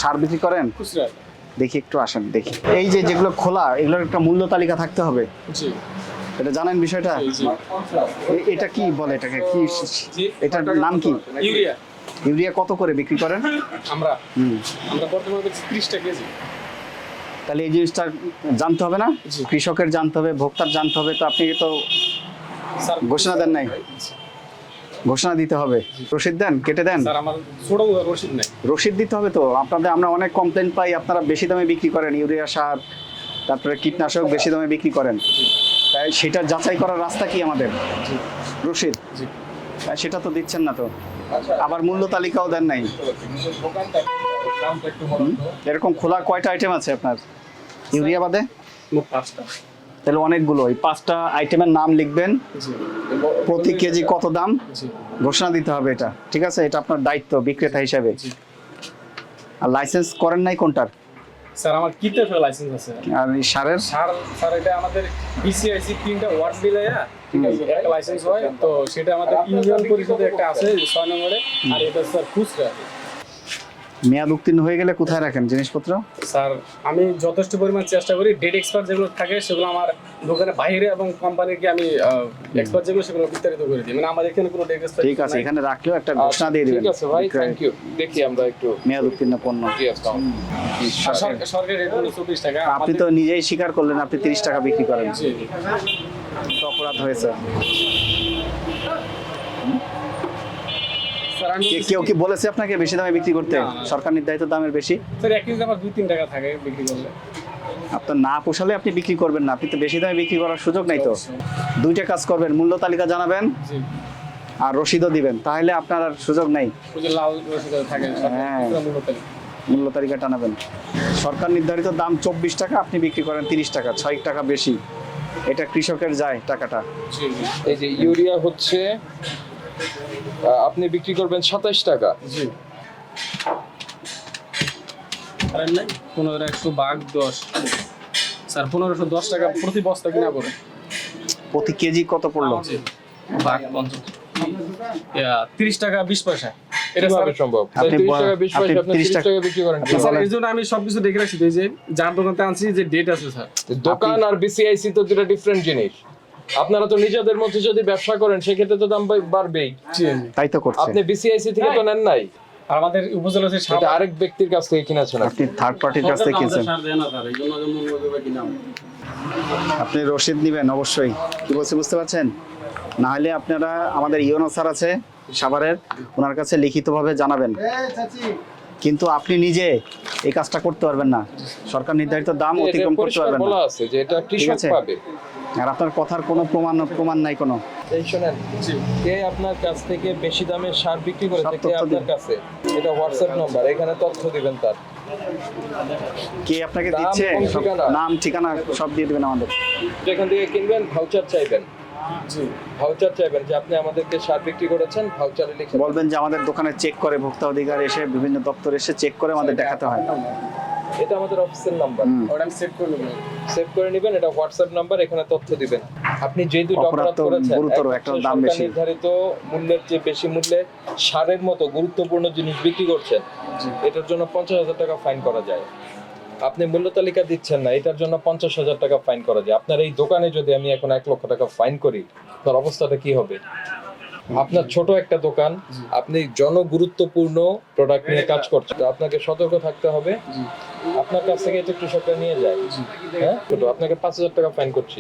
সার বিক্রি করেন? খুচরা। দেখি একটু আসেন দেখি। এই যে যেগুলো খোলা এগুলোর একটা মূল্য তালিকা থাকতে হবে। জি এটা জানেন বিষয়টা? জি। এটা কি বলে, এটাকে কি, জি। এটার নাম কি? ইউরিয়া। ইউরিয়া কত করে বিক্রি করেন? আমরা হুম, বর্তমানে বেচছি 30 টাকা কেজি। তাহলে এই জিনিসটা জানতে হবে না? জি। কৃষকের জানতে হবে, ভোক্তার জানতে হবে। তো আপনি তো স্যার ঘোষণা দেন নাই? ঘোষণা দিতে হবে। রসিদ দেন, কেটে দেন। স্যার আমার ছোট রসিদ নাই। রসিদ দিতে হবে তো আপনাদের। আমরা অনেক কমপ্লেন পাই আপনারা বেশি দামে বিক্রি করেন, ইউরিয়া সার তারপরে কীটনাশক বেশি দামে বিক্রি করেন। তাই সেটা যাচাই করার রাস্তা কি আমাদের? জি রসিদ। জি। সেটা তো দিচ্ছেন না তো। আবার মূল্য তালিকাও দেন নাই। এরকম খোলা কয়টা আইটেম আছে আপনার ইউরিয়া বাদে? মোট 5টা। তাহলে অনেকগুলো। এই 5টা আইটেমের নাম লিখবেন, জি প্রতি কেজি কত দাম জি ঘোষণা দিতে হবে। এটা ঠিক আছে, এটা আপনার দায়িত্ব বিক্রেতা হিসাবে। জি। আর লাইসেন্স করেন নাই কোনটার? স্যার আমার কিতে লাইসেন্স আছে। আর এই সারের? স্যার এটা আমাদের বিসিআইসি 3টা ওয়ার্ড মিলাইয়া ঠিক আছে একটা লাইসেন্স হয়, তো সেটা আমাদের ইউনিয়ন পরিষদে একটা আছে 6 নম্বরে। আর এটা স্যার খুচরা। মেয়াদ উত্তীর্ণ হয়ে গেলে কোথায় রাখেন জিনিসপত্র? স্যার আমি যথেষ্ট পরিমাণ চেষ্টা করি, ডেট এক্সপায়ার যেগুলো থাকে সেগুলো আমার দোকানের বাইরে এবং কোম্পানিকে আমি এক্সপায়ার যেগুলো সেগুলো বিস্তারিত করে দিই। মানে আমাদের এখানে কোনো ডেট এক্সপায়ার ঠিক আছে, এখানে রাখলেও একটা ঘোষণা দিয়ে দিবেন। ঠিক আছে ভাই, থ্যাংক ইউ। দেখি আমরা একটু মেয়াদ উত্তীর্ণ পণ্য। সরকারি রেট হলো 24 টাকা। আপনি তো নিজেই স্বীকার করলেন আপনি 30 টাকা বিক্রি করেন। জি তো অপরাধ হয়েছে। স্যার আমি কেউ কি বলেছে আপনাকে বেশি দামে বিক্রি করতে? না, না। সরকার নির্ধারিত দামের বেশি? স্যার এক কেজি আমার 2-3 টাকা থাকে বিক্রি করলে। আপনার না পোষালে আপনি বিক্রি করবেন না। আপনি তো বেশি দামে বিক্রি করার সুযোগ নাই তো। দুইটা কাজ করবেন, মূল্য তালিকা জানাবেন জি আর রসিদও দিবেন, তাহলে আপনার আর সুযোগ নাই। ওই যে লাল রসিদ থাকে হ্যাঁ। সরকারি। মূল্য তালিকা টানাবেন। সরকার নির্ধারিত দাম 24 টাকা, আপনি বিক্রি করেন 30 টাকা, 6 টাকা বেশি। এটা কৃষকের যায় টাকাটা। জি জি এই যে ইউরিয়া হচ্ছে আপনি বিক্রি করবেন 27 টাকা। জি। আর নাই 15 ভাগ 10 স্যার 1510 টাকা প্রতি বস্তা কিনা পড়ে। প্রতি কেজি কত পড়লো? ভাগ 50 30 টাকা 20 পয়সা। এটা কিভাবে স্যার সম্ভব? আপনি 30 টাকা 20 আপনি পয়সা আপনি 30 30 টাকা বিক্রি করেন আপনি কিভাবে? স্যার বলেন। এই জন্য আমি সবকিছু দেখে রাখছি, এই যে যার দোকানতে আনছি যে ডেট আছে স্যার। দোকান আর বিসিআইসি তো দুটো ডিফারেন্ট জিনিস। আপনারা তো নিজেদের মধ্যে যদি ব্যবসা করেন সেক্ষেত্রে তো দাম বাড়বেই। জি জি। তাই তো করছে। আপনি বিসিআইসি থেকে তো নেন নাই, আর আমাদের উপজেলা আছে এটা আরেক ব্যক্তির কাছ থেকে কিনেছেন। আপনি থার্ড পার্টির কাছ থেকে কিনছেন। সার দেয় না স্যার, এই জন্য যে মূল্য দেবে কিনা। আপনি রসিদ নেবেন অবশ্যই। কি বলছি বুঝতে পারছেন? না হলে আপনারা আমাদের ইউনো স্যার আছে সাভারের, ওনার কাছে লিখিতভাবে জানাবেন। কিন্তু আপনি নিজে এই কাজটা করতে পারবেন না, সরকার নির্ধারিত দাম এটা অতিক্রম করতে পরিষ্কার পারবেন না। বলা আছে যে এটা কৃষক আছে? পাবে। আর আপনার কথার কোনো প্রমাণ নাই কোনো। এই শুনেন, কে আপনার কাছ থেকে বেশি দামে সার বিক্রি করেছে, সব কে তথ্য আপনার দিন। কাছে, এটা হোয়াটসঅ্যাপ নাম্বার, এখানে তথ্য দিবেন তার। কে আপনাকে দাম, দিচ্ছে কোন সব ঠিকানা? নাম ঠিকানা সব দিয়ে দেবেন আমাদের। যেখান থেকে কিনবেন ভাউচার চাইবেন, জি ভাউচার চাইবেন যে আপনি আমাদেরকে সার বিক্রি করেছেন, ভাউচারে লিখে বলবেন যে আমাদের দোকানে চেক করে, ভোক্তা অধিকার এসে বিভিন্ন দপ্তর এসে চেক করে আমাদের দেখাতে হয়। এটা আমাদের অফিসের নাম্বার, ওটা আমি সেভ করে নেব। সেভ করে নেবেন। এটা হোয়াটসঅ্যাপ নাম্বার, এখানে তথ্য দিবেন। আপনি যে দুটো অপরাধ অপরাধ তো করেছেন, গুরুতর, এক একটা হচ্ছে দাম সরকার বেশি। নির্ধারিত মূল্যের চেয়ে বেশি মূল্যে সারের মতো গুরুত্বপূর্ণ জিনিস বিক্রি করছেন, এটার জন্য 50,000 টাকা ফাইন করা যায়। আপনি মূল্য তালিকা দিচ্ছেন না, এটার জন্য 50,000 টাকা ফাইন করা যায়। আপনার এই দোকানে যদি আমি এখন 1 লক্ষ টাকা ফাইন করি, তার অবস্থাটা কি হবে? আপনার ছোট একটা দোকান, আপনি জনগুরুত্বপূর্ণ প্রোডাক্ট নিয়ে কাজ করছেন, তো আপনাকে সতর্ক থাকতে হবে। আপনার কাছ থেকে এটা কৃষকরা নিয়ে যায়, হ্যাঁ, তো আপনাকে 5,000 টাকা ফাইন করছি।